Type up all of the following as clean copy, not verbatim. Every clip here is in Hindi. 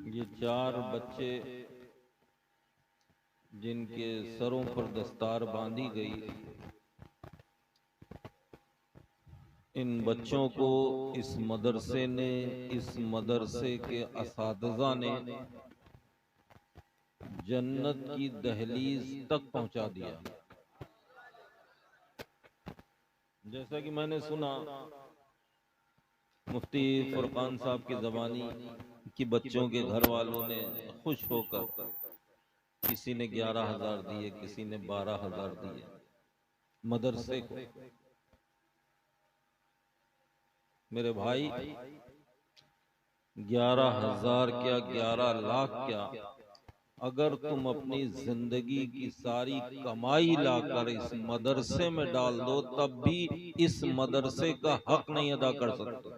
ये चार बच्चे जिनके सरों पर दस्तार बांधी गई, इन बच्चों को इस मदरसे ने, इस मदरसे के असातिज़ा ने जन्नत की दहलीज तक पहुंचा दिया। जैसा कि मैंने सुना मुफ्ती फुरकान साहब की ज़बानी कि बच्चों के घर वालों ने खुश होकर किसी ने 11,000 दिए, किसी ने 12,000 दिए मदरसे को। मेरे भाई, 11,000 क्या 11 लाख क्या, अगर तुम अपनी जिंदगी की सारी कमाई लाकर इस मदरसे में डाल दो तब भी इस मदरसे का हक नहीं अदा कर सकते।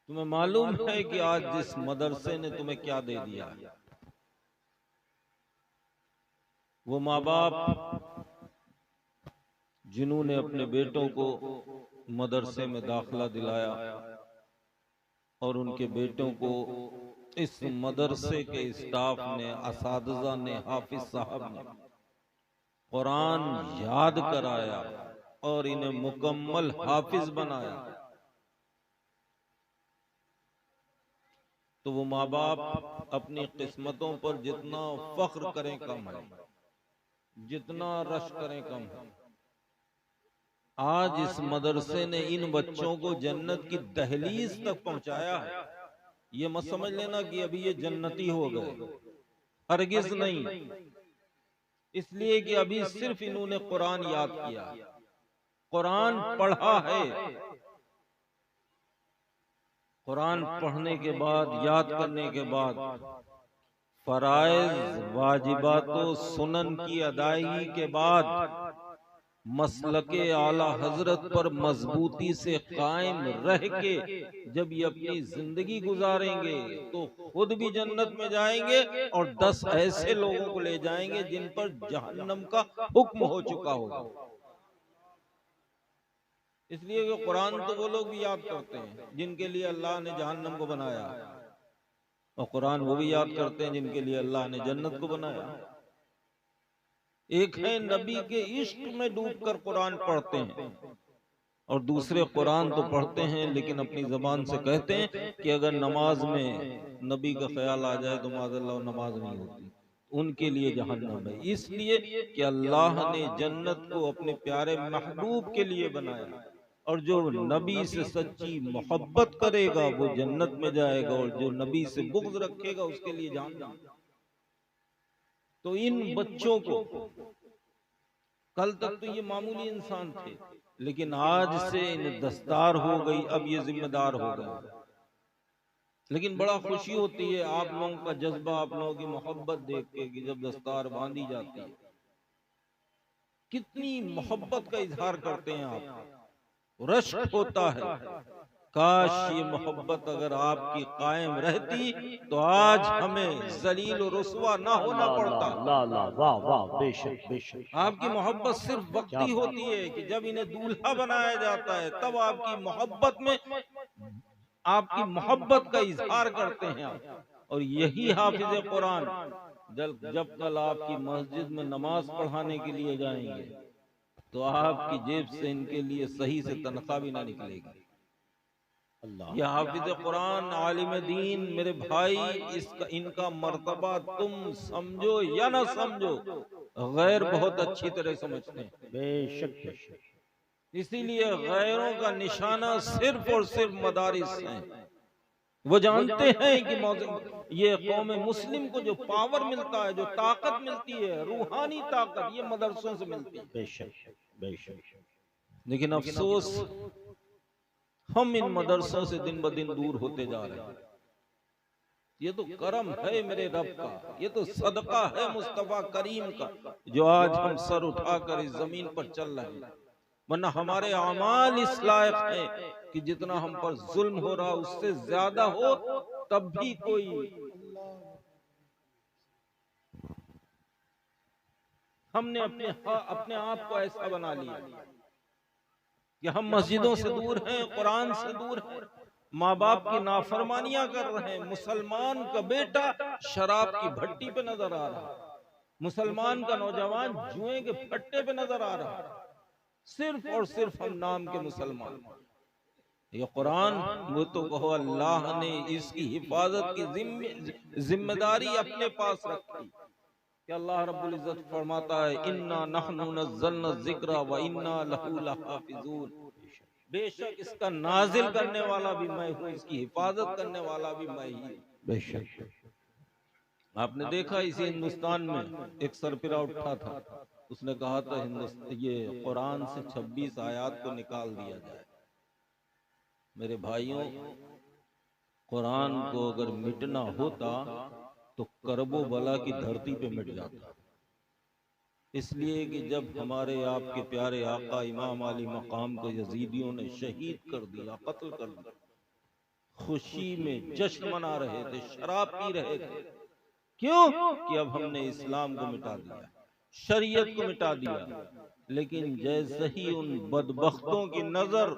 तुम्हें मालूम है कि आज जिस मदरसे ने तुम्हें क्या दे दिया है? वो माँ बाप जिन्होंने अपने बेटों को मदरसे में दाखिला दिलाया और उनके बेटों को इस मदरसे के स्टाफ ने, असातिज़ा ने, हाफिज साहब ने कुरान याद कराया और इन्हें मुकम्मल हाफिज बनाया, तो वो माँ बाप अपनी किस्मतों पर जितना फख्र करें कम है, जितना रश करें कम है। आज इस मदरसे ने इन बच्चों को जन्नत की दहलीज तक पहुंचाया है। ये मत समझ लेना कि अभी ये जन्नती हो गए, हरगिज नहीं। इसलिए कि अभी सिर्फ इन्होंने कुरान याद किया, कुरान पढ़ा है। कुरान पढ़ने के बाद, याद करने के बाद फराइज, वाजिबातो, सुनन की अदायगी के बाद मसलके आला हजरत पर मजबूती से कायम रह के जब ये अपनी जिंदगी गुजारेंगे तो खुद भी जन्नत में जाएंगे और 10 ऐसे लोगों को ले जाएंगे जिन पर जहन्नम का हुक्म हो चुका होगा। इसलिए कि कुरान तो वो लोग भी याद करते हैं जिनके लिए अल्लाह ने जहन्नम को बनाया, और कुरान वो भी याद करते हैं जिनके लिए अल्लाह ने जन्नत को बनाया। एक है नबी के इश्क में डूबकर कुरान पढ़ते हैं, और दूसरे कुरान तो पढ़ते हैं लेकिन अपनी जबान से कहते हैं कि अगर नमाज में नबी का ख्याल आ जाए तो माज़अल्लाह नमाज नहीं होती, उनके लिए जहन्नम है। इसलिए कि अल्लाह ने जन्नत को अपने प्यारे महबूब के लिए बनाया, और जो नबी से सच्ची मोहब्बत करेगा वो जन्नत में जाएगा, और जो नबी से बुग़्ज़ रखेगा उसके लिए जहन्नम। तो इन बच्चों को, कल तक तो ये मामूली इंसान थे, लेकिन आज से इन्हें दस्तार हो गई, अब ये जिम्मेदार हो गए। लेकिन बड़ा खुशी होती है आप लोगों का जज्बा, आप लोगों की मोहब्बत देख के कि जब दस्तार बांधी जाती है, कितनी मोहब्बत का इजहार करते हैं आप, रश्क होता है। काश ये मोहब्बत अगर आपकी कायम रहती तो आज हमें जलील और रुस्वा ना होना पड़ता। ला ला वाह वाह, बेशक बेशक। आपकी मोहब्बत सिर्फ वक्ती होती है कि जब इन्हें दूल्हा बनाया जाता है तब आपकी मोहब्बत में, आपकी मोहब्बत का इजहार करते हैं आप। और यही हाफिज कुरान जब कल आपकी मस्जिद में नमाज पढ़ाने के लिए जाएंगे तो आपकी जेब से इनके लिए सही से तनख्वाह भी ना निकलेगी। ये हाफिज कुरान, आलिम दीन, मेरे भाई, इसका इनका मर्तबा तुम समझो या ना समझो, गैर बहुत अच्छी तरह समझते हैं। बेशक बेशक। इसीलिए गैरों का निशाना सिर्फ और सिर्फ मदारिस हैं। वो जानते हैं कि ये कौम मुस्लिम को जो पावर मिलता है, जो ताकत मिलती है, रूहानी ताकत, ये मदरसों से मिलती है। बेशक बेशक। लेकिन अफसोस हम इन मदरसों से दिन ब दिन दूर होते जा रहे हैं। ये तो करम है मेरे रब का, ये तो सदका है मुस्तफा करीम का, जो आज हम सर उठाकर इस जमीन पर चल रहे हैं। वरना हमारे अमाल इस लायक है कि जितना हम पर जुल्म हो रहा उससे ज्यादा हो, तब भी कोई हमने अपने आप को ऐसा बना लिया कि हम मस्जिदों से दूर हैं, कुरान से दूर हैं, माँ बाप की नाफरमानियां कर रहे हैं। मुसलमान का बेटा शराब की भट्टी पे नजर आ रहा है, मुसलमान का नौजवान जुए के फट्टे पे नजर आ रहा है, सिर्फ और सिर्फ हम नाम के मुसलमान। ये कुरान, वो तो कहो अल्लाह ने इसकी हिफाजत की जिम्मेदारी अपने पास रखी कि अल्लाह रब्बुल इज्जत फरमाता है इन्ना नहनु नज़्ज़लना ज़िक्रा व इन्ना लहू लहाफिज़ून, बेशक इसका नाजिल करने वाला भी मैं हूँ, इसकी हिफाजत करने वाला भी मैं ही। बेशक। आपने देखा इसी हिंदुस्तान में एक सरपिरा उठा था, उसने कहा था ये कुरान से 26 आयत को निकाल दिया जाए। मेरे भाइयों, कुरान को अगर मिटना होता तो करबो बला की धरती पे मिट जाता, इसलिए कि जब हमारे आपके प्यारे आका इमाम अली मकाम को यजीदियों ने शहीद कर दिया, कत्ल कर दिया, खुशी में जश्न मना रहे थे, शराब पी रहे थे। क्यों? कि अब हमने इस्लाम को मिटा दिया, शरीयत को मिटा दिया। लेकिन जैसे ही उन बदबख्तों की नजर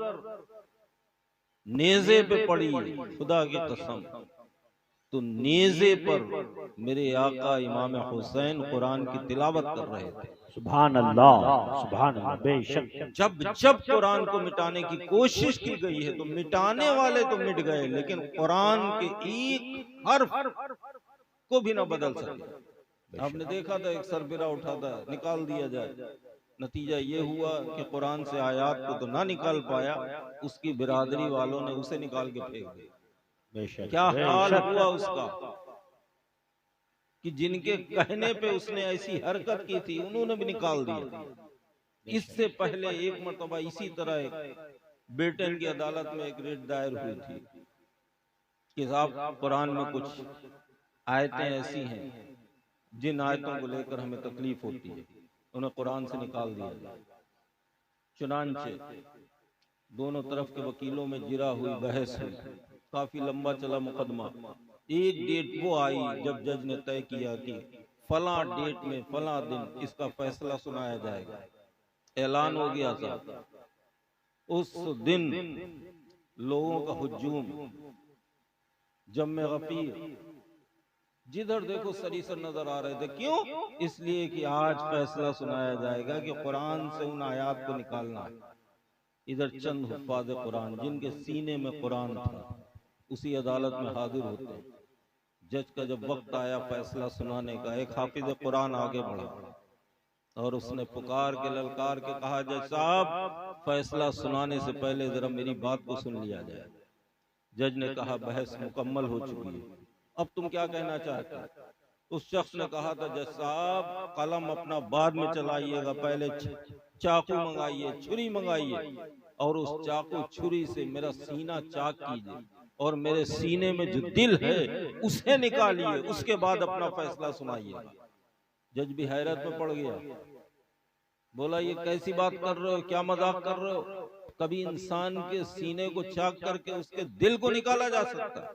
नेज़े पे पड़ी, खुदा की कसम, तो नेज़े पर मेरे आका इमाम हुसैन कुरान की तिलावत कर रहे थे। सुभान अल्लाह, सुभान अल्लाह। बेशक। जब जब कुरान को मिटाने की कोशिश की गई है तो मिटाने वाले तो मिट गए, लेकिन कुरान के एक हर्फ को भी ना बदल सके। आपने देखा था एक सरबिरा उठा था, निकाल दिया जाए, नतीजा ये हुआ कि कुरान से आयात को तो ना निकाल पाया, उसकी बिरादरी वालों ने उसे निकाल के फेंक दिया। बेशक। क्या हाल हुआ उसका कि जिनके कहने पे उसने ऐसी हरकत की थी उन्होंने भी निकाल दिया। इससे पहले एक मरतबा इसी तरह ब्रिटेन की अदालत में एक रेट दायर हुई थी कि साहब कुरान में कुछ आयतें ऐसी हैं जिन आयतों को लेकर हमें तकलीफ होती है, उन्हें कुरान से निकाल दिया। चुनांचे दोनों तरफ के वकीलों में जिरा हुई बहस हुई, काफी लंबा चला मुकदमा। एक डेट वो आई जब जज ने तय किया कि फला डेट में फला दिन इसका फैसला सुनाया जाएगा। ऐलान हो गया था। उस दिन लोगों का हुजूम, जम्मे गफीर, जिधर देखो सरीसर नजर आ रहे थे। क्यों? इसलिए कि आज फैसला सुनाया जाएगा कि कुरान से उन आयात को निकालना है। इधर चंद हुफ्फाज़ कुरान जिनके सीने में कुरान था उसी अदालत में हाजिर होते हैं। जज का जब वक्त आया फैसला सुनाने का, एक हाफिज कुरान आगे बढ़ा और उसने पुकार के ललकार के कहा, जज साहब फैसला सुनाने से पहले जरा मेरी बात को सुन लिया जाए। जज ने कहा बहस मुकम्मल हो चुकी है, अब तुम क्या कहना चाहते हैं? उस शख्स ने कहा था, जज साहब कलम अपना बाद में चलाइएगा, पहले चाकू मंगाइए, छुरी मंगाइए और उस चाकू छुरी से मेरा सीना चाक कीजिए और मेरे सीने में जो दिल है उसे निकालिए, उसके बाद अपना फैसला सुनाइए। जज भी हैरत में पड़ गया, बोला ये कैसी बात कर रहे हो, क्या मजाक कर रहे हो? कभी इंसान के सीने को चाक करके उसके दिल को निकाला जा सकता?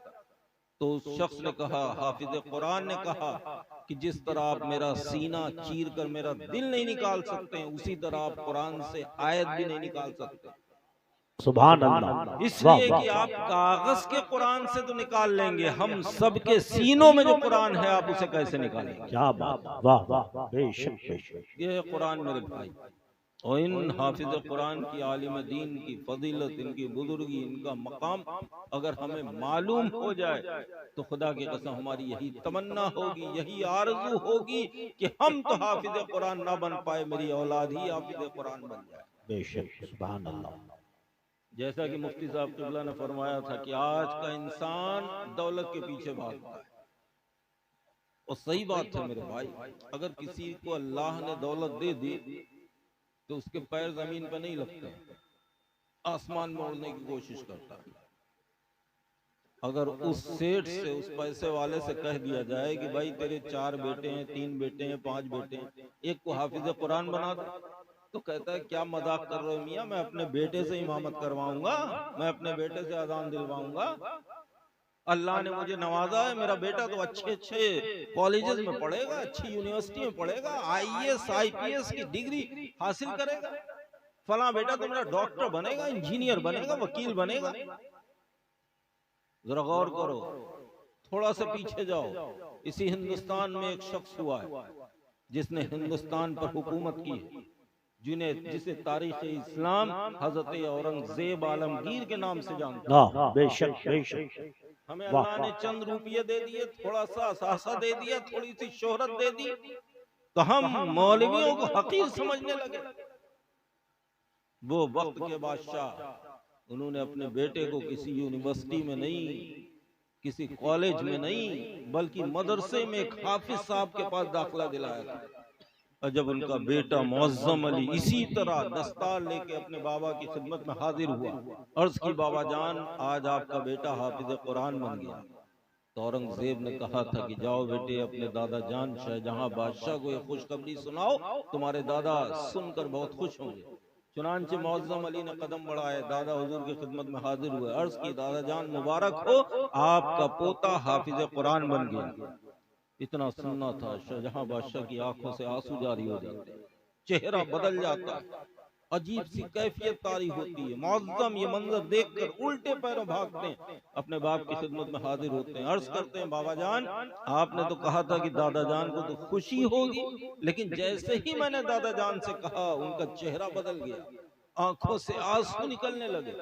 तो उस शख्स ने कहा, हाफिज कुरान ने कहा कि जिस तरह आप मेरा सीना चीर कर मेरा दिल नहीं निकाल सकते हैं, उसी तरह आप कुरान से आयत भी नहीं निकाल सकते। सुभान अल्लाह। इसलिए कि आप कागज के कुरान से तो निकाल लेंगे, हम सबके सीनों में जो कुरान है आप उसे कैसे निकालेंगे? क्या बात, वाह वाह, बेशक बेशक। ये है कुरान मेरे भाई। और इन हाफिज कुरान की, आलिम दीन की फजीलत, इनकी बुजुर्गी, इनका मकाम अगर हमें मालूम हो जाए तो खुदा की कसम हमारी यही तमन्ना होगी, यही आरज़ू होगी कि हम तो हाफिज कुरान ना बन पाए, मेरी औलाद ही हाफिज कुरान बन जाए। बेशक। सुभान अल्लाह। जैसा कि मुफ्ती साहब क़िबला ने फरमाया था कि आज का इंसान दौलत के पीछे भागता है, और सही बात है मेरे भाई। अगर किसी को अल्लाह ने दौलत दे दी तो उसके पैर जमीन पर नहीं लगते, आसमान में उड़ने की कोशिश करता है। अगर उस सेठ से, उस पैसे वाले से कह दिया जाए कि भाई तेरे 4 बेटे हैं, 3 बेटे हैं, 5 बेटे हैं, एक को हाफिज कुरान बना दो, तो कहता है क्या मजाक कर रहे हो मियां, मैं अपने बेटे से इमामत करवाऊंगा, मैं अपने बेटे से अजान दिलवाऊंगा। अल्लाह ने मुझे नवाजा है, मेरा बेटा तो अच्छे अच्छे कॉलेजेस में पढ़ेगा, अच्छी यूनिवर्सिटी में पढ़ेगा, IAS IPS की डिग्री हासिल करेगा, फला बेटा तो मेरा डॉक्टर बनेगा, इंजीनियर बनेगा, वकील बनेगा। जरा गौर करो, थोड़ा सा पीछे जाओ, इसी हिंदुस्तान में एक शख्स हुआ है जिसने हिंदुस्तान पर हुकूमत की है, जिसे तारीख इस्लाम हजरत औरंगजेब आलमगीर के नाम से जानता है। बेशक बेशक। हमें अल्लाह ने चंद रुपये दे दिए, थोड़ा सा असासा दे दिया, थोड़ी सी शोहरत दे दी, तो हम मौलवियों को हकीर समझने लगे। वो वक्त के बादशाह, उन्होंने अपने बेटे को किसी यूनिवर्सिटी में नहीं, किसी कॉलेज में नहीं, बल्कि मदरसे में एक हाफिज साहब के पास दाखिला दिलाया था। और जब उनका बेटा मुअज्जम अली इसी तरह दस्तार लेके अपने बाबा की खिदमत में हाजिर हुआ, अर्ज की बाबा जान आज आपका बेटा हाफिज कुरान बन गया, तो औरंगजेब ने कहा था कि जाओ बेटे अपने दादा जान शाहजहां बादशाह को ये खुशखबरी सुनाओ, तुम्हारे दादा सुनकर बहुत खुश होंगे। चुनांचे मुअज्जम अली ने कदम बढ़ाए, दादा हुजूर की खिदमत में हाजिर हुए, अर्ज की दादा जान मुबारक हो, आपका पोता हाफिज कुरान बन गया। इतना सुनना था, शाहजहां बादशाह की आंखों से आंसू जारी हो जाते, चेहरा बदल जाता, अजीब सी कैफियत तारी होती है। मुअज्जम ये मंजर देखकर उल्टे पैरों भागते हैं, अपने बाप की खिदमत में हाजिर होते हैं, अर्ज करते हैं बाबा जान आपने तो कहा था कि दादा जान को तो खुशी होगी, लेकिन जैसे ही मैंने दादा जान से कहा उनका चेहरा बदल गया, आंखों से आंसू निकलने लगे।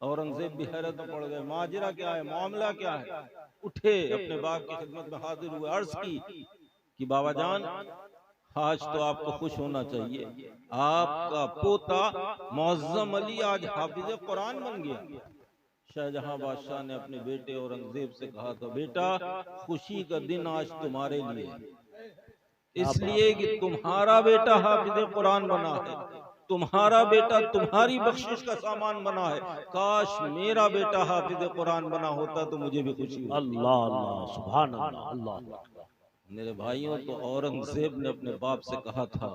औरंगजेब भी हैरत में पड़ गए, माजरा क्या है, मामला क्या है। उठे, अपने बाप की खिदमत में हाजिर हुए, अर्ज की कि बाबा जान आज तो आपको खुश होना चाहिए, आपका पोता मुअज्जम अली आज हाफिज कुरान बन गया। शाहजहां बादशाह ने अपने बेटे औरंगजेब से कहा था, बेटा खुशी का दिन आज तुम्हारे लिए, इसलिए कि तुम्हारा बेटा हाफिज कुरान बना है, तुम्हारा बेटा तुम्हारी बख्शिश का सामान बना है, काश मेरा बेटा हाफिज कुरान बना होता तो मुझे भी खुशी होती। अल्लाह अल्लाह सुभान अल्लाह अल्लाह। मेरे भाइयों, तो औरंगजेब ने अपने बाप से कहा था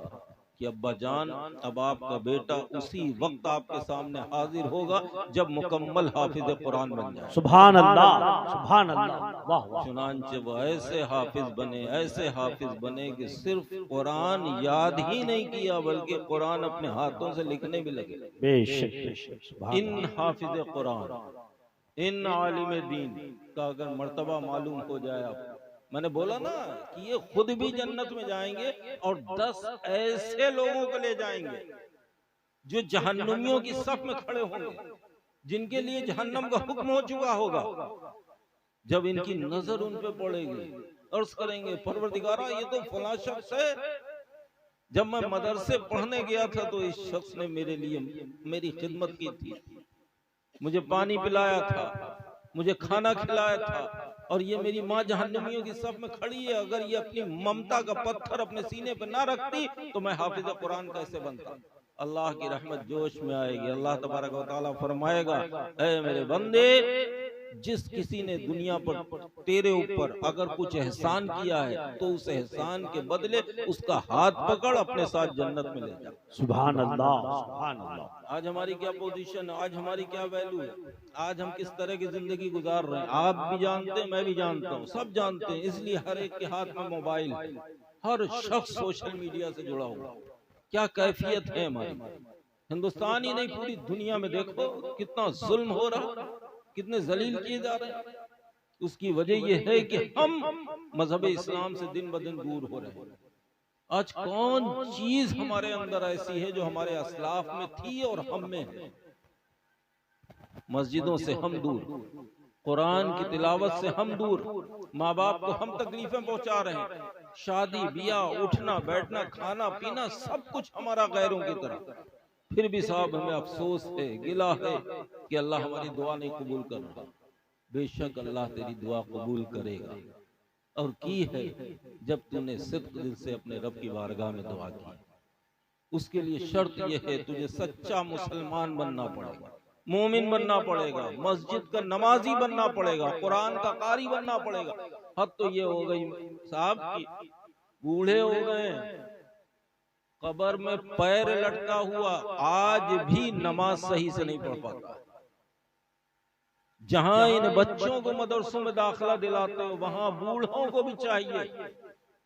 कि अब्बा जान अब आपका बेटा उसी वक्त आपके सामने हाजिर होगा जब मुकम्मल हाफिज कुरान बन जाए। सुभान अल्लाह सुभान अल्लाह। वाह वाह। चुनांचे वो ऐसे हाफिज बने, ऐसे हाफिज बने कि सिर्फ कुरान याद ही नहीं किया बल्कि कुरान अपने हाथों से लिखने भी लगे। बेशक बेशक सुभान इन हाफिज कुरान, इन आलिम दीन का अगर मर्तबा मालूम हो जाए, आप मैंने बोला ना कि ये खुद भी जन्नत में जाएंगे और 10 ऐसे लोगों को ले जाएंगे जो जहन्नुमियों की सफ में खड़े होंगे, जिनके लिए जहन्नम का हुक्म हो चुका होगा। जब इनकी नजर उन पे पड़ेगी, अर्ज करेंगे परवरदिगारा ये तो फला शख्स है, जब मैं मदरसे पढ़ने गया था तो इस शख्स ने मेरे लिए मेरी खिदमत की थी, मुझे पानी पिलाया था, मुझे खाना खिलाया था, और ये मेरी माँ जहन्नमियों की सफ में खड़ी है, अगर ये अपनी ममता का पत्थर अपने सीने पर ना रखती तो मैं हाफिज कुरान कैसे बनता। अल्लाह की रहमत जोश में आएगी, अल्लाह तबारक व तआला फरमाएगा, ऐ मेरे बंदे, जिस किसी ने दुनिया पर तेरे ऊपर अगर कुछ एहसान किया है तो उस एहसान के बदले उसका हाथ पकड़ अपने साथ जन्नत में ले जा। सुभान अल्लाह सुभान अल्लाह। आज हमारी क्या पोजीशन है, आज हमारी क्या वैल्यू है, आज हम किस तरह की जिंदगी गुजार रहे हैं, आप भी जानते हैं, मैं भी जानता हूँ, सब जानते हैं। इसलिए हर एक के हाथ में मोबाइल है, हर शख्स सोशल मीडिया से जुड़ा हुआ। क्या कैफियत है हमारी, हिंदुस्तान ही नहीं पूरी दुनिया में देखो कितना जुल्म हो रहा, कितने जलील किए जा रहे हैं। उसकी वजह यह है कि हम मजहब इस्लाम से दिन ब दिन दूर हो रहे हैं। आज कौन चीज हमारे अंदर ऐसी है जो हमारे असलाफ में थी और हम में है। मस्जिदों से हम दूर, कुरान की तिलावत से हम दूर, माँ बाप को हम तकलीफें पहुंचा रहे हैं, शादी ब्याह उठना बैठना खाना पीना सब कुछ हमारा गैरों की तरह। फिर भी साहब हमें अफसोस है, गिला है कि अल्लाह हमारी दुआ नहीं कबूल कर रहा। बेशक अल्लाह तेरी दुआ कबूल करेगा, और की है जब तूने सिद्क दिल से अपने रब की बारगाह में दुआ की। उसके लिए शर्त यह है तुझे सच्चा मुसलमान बनना पड़ेगा, मोमिन बनना पड़ेगा, मस्जिद का नमाजी बनना पड़ेगा, कुरान का कारी बनना पड़ेगा। हद तो ये हो गई साहब कि बूढ़े हो गए, कब्र में पैर लटका हुआ, आज भी नमाज सही से नहीं पढ़ पाता। जहां इन बच्चों को मदरसों में दाखिला दिलाते हो वहां बूढ़ों को भी चाहिए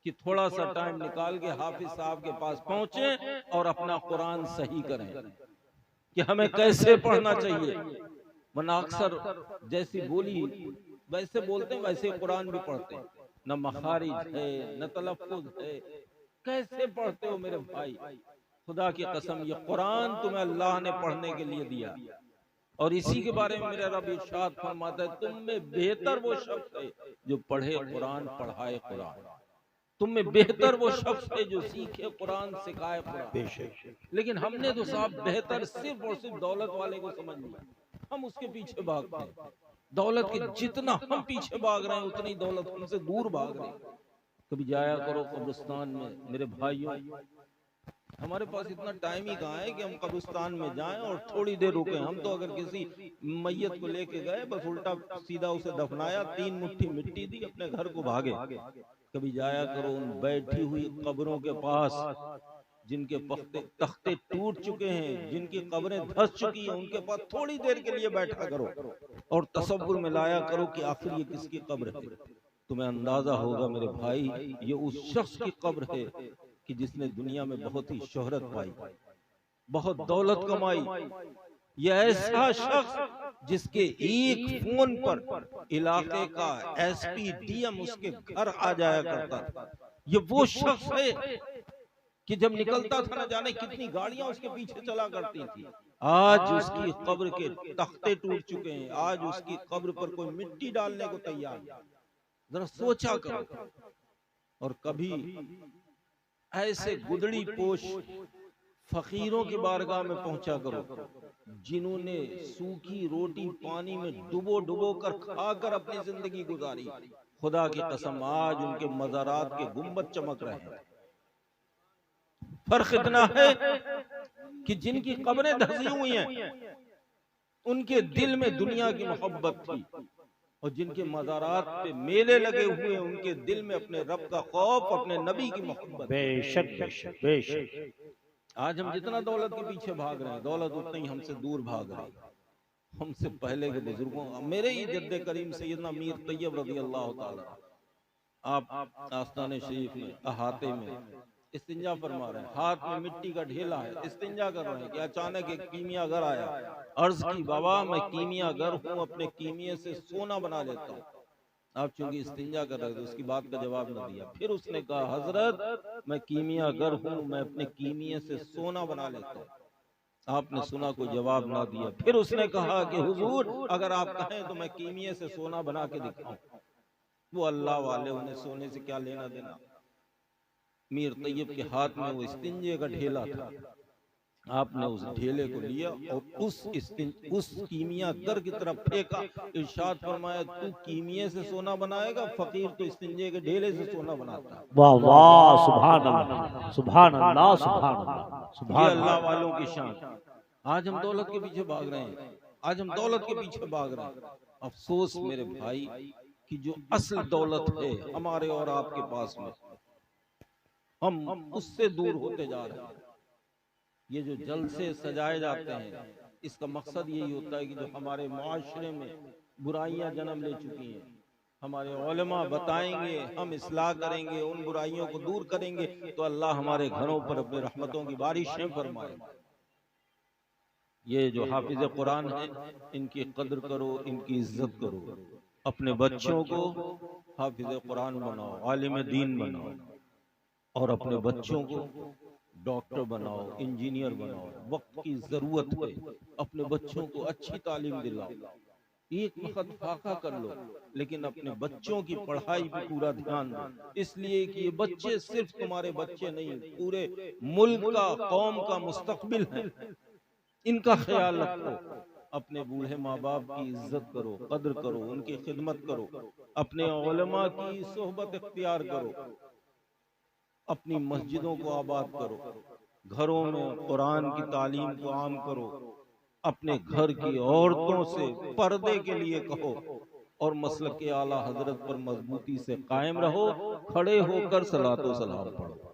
कि थोड़ा सा टाइम निकाल के हाफिज साहब के पास पहुंचे और अपना कुरान सही करें कि हमें कैसे पढ़ना चाहिए। वरना अक्सर जैसी बोली वैसे बोलते हैं, वैसे कुरान भी पढ़ते हैं, न मखारिज है न तलफ्फुज है। कैसे पढ़ते हो मेरे भाई? खुदा की कसम, ये कुरान तुम्हें अल्लाह ने पढ़ने के लिए दिया, और इसी के बारे में मेरा रब इरशाद फरमाता है, तुम में बेहतर वो शख्स है जो पढ़े कुरान, पढ़ाए कुरान। तुम में बेहतर वो शख्स है जो सीखे कुरान, सिखाए कुरान। लेकिन हमने तो साहब बेहतर सिर्फ और सिर्फ दौलत वाले को समझ लिया, हम उसके पीछे भागते हैं। दौलत के जितना हम पीछे भाग रहे हैं उतनी दौलत हमसे दूर भाग रही है। कभी जाया करो कब्रिस्तान में मेरे भाइयों। हमारे पास इतना टाइम ही कहाँ है कि हम कब्रिस्तान में जाएं और थोड़ी देर रुके। हम तो अगर किसी मैयत को लेके गए, बस उल्टा सीधा उसे दफनाया, 3 मुट्ठी मिट्टी दी, अपने घर को भागे। कभी जाया करो उन बैठी हुई कब्रों के पास जिनके तख्ते टूट चुके हैं, जिनकी कब्रें धंस चुकी हैं, उनके पास थोड़ी देर के लिए बैठा करो और तसव्वुर में लाया करो कि आखिर ये किसकी कब्र है। तुम्हें अंदाजा होगा मेरे भाई, ये उस शख्स की कब्र है कि जिसने दुनिया में बहुत ही शोहरत पाई, बहुत दौलत कमाई। यह ऐसा शख्स जिसके एक फोन पर इलाके का एसपी डीएम उसके घर आ जाया करता था। ये वो शख्स है कि जब निकलता था न जाने कितनी गाड़ियां उसके पीछे चला करती थी। आज उसकी कब्र के तख्ते टूट चुके हैं, आज उसकी कब्र पर कोई मिट्टी डालने को तैयार नहीं। जरा सोचा करो। और कभी ऐसे गुदड़ी पोश फकीरों की बारगाह में पहुंचा करो जिन्होंने सूखी रोटी पानी में डुबो डुबो कर खाकर अपनी जिंदगी गुजारी। खुदा की कसम, आज उनके मज़ारात के गुंबद चमक रहे हैं। फर्क इतना है कि जिनकी कब्रें धंसी हुई हैं उनके दिल में दुनिया की मोहब्बत थी, और जिनके मज़ारात पे मेले लगे हुए हैं उनके दिल में अपने रब का खौफ, अपने नबी की मोहब्बत। बेशक बेशक बेशक। आज हम जितना दौलत के पीछे भाग रहे हैं, दौलत उतना ही हमसे दूर भाग रही है। हमसे पहले के बुजुर्गों, मेरे ही जद्दे करीम सैयदना मीर तैयब रज़ी अल्लाह ताला, आप आस्ताने शरीफ में अहाते में इस्तिंजा फरमा रहे हैं, हाथ में मिट्टी का ढेला है, इस्तिंजा कर रहे हैं कि अचानक एक कीमियागर आया। अर्ज की, बाबा मैं कीमियागर हूँ, अपने कीमिये से सोना बना लेता हूँ। आप चूंकि इस्तिंजा कर रहे थे, उसकी बात का जवाब न दिया। फिर उसने कहा, हजरत मैं कीमियागर हूँ, मैं अपने कीमिये से सोना बना लेता हूँ। आपने सुना, कोई जवाब ना दिया। फिर उसने कहा कि हुजूर अगर आप कहें तो मैं कीमिये से सोना बना के दिखाऊं। वो अल्लाह वाले, उन्हें सोने से क्या लेना देना। मीर तैयब के हाथ में वो इस्तिंजे का ढेला था। आपने उस ढेले को लिया और उस कीमिया गर की तरफ फेंका। इरशाद फरमाया, तू कीमिये से सोना बनाएगा, फकीर तो इस्तिंजे के ढेले से सोना बनाता है। वाह वाह, सुभान अल्लाह सुभान अल्लाह सुभान अल्लाह सुभान अल्लाह वालों की शान। आज हम दौलत के पीछे भाग रहे हैं, आज हम दौलत के पीछे भाग रहे हैं। अफसोस मेरे भाई कि जो असल दौलत है हमारे और आपके पास में, हम उससे दूर होते जा रहे हैं। ये जो जलसे सजाए जाते हैं, इसका मकसद यही होता है कि जो हमारे मुआशरे में बुराइयां जन्म ले चुकी हैं, हमारे उलमा बताएंगे, हम इस्लाह करेंगे, उन बुराइयों को दूर करेंगे, तो अल्लाह हमारे घरों पर अपनी रहमतों की बारिशें फरमाए। ये जो हाफिज कुरान है, इनकी कद्र करो, इनकी इज्जत करो। अपने बच्चों को हाफिज कुरान बनाओ, आलिम दीन बनाओ, और अपने बच्चों को डॉक्टर बनाओ, इंजीनियर बनाओ। वक्त की जरूरत है, अपने बच्चों को अच्छी तालीम दिलाओ। एक वक्त फाका कर लो, लेकिन अपने बच्चों की पढ़ाई पे पूरा ध्यान दो, इसलिए कि ये बच्चे सिर्फ तुम्हारे बच्चे नहीं, पूरे मुल्क का, कौम का मुस्तकबिल है। इनका ख्याल रखो। अपने बूढ़े माँ बाप की इज्जत करो, कद्र करो, उनकी खिदमत करो, अपने उलमा की सोहबत इख्तियार करो, अपनी मस्जिदों को आबाद करो, घरों में कुरान की तालीम को आम करो, अपने घर की औरतों से पर्दे के लिए कहो, और मसलक के आला हजरत पर मजबूती से कायम रहो, खड़े होकर सलातो सलाम पढ़ो।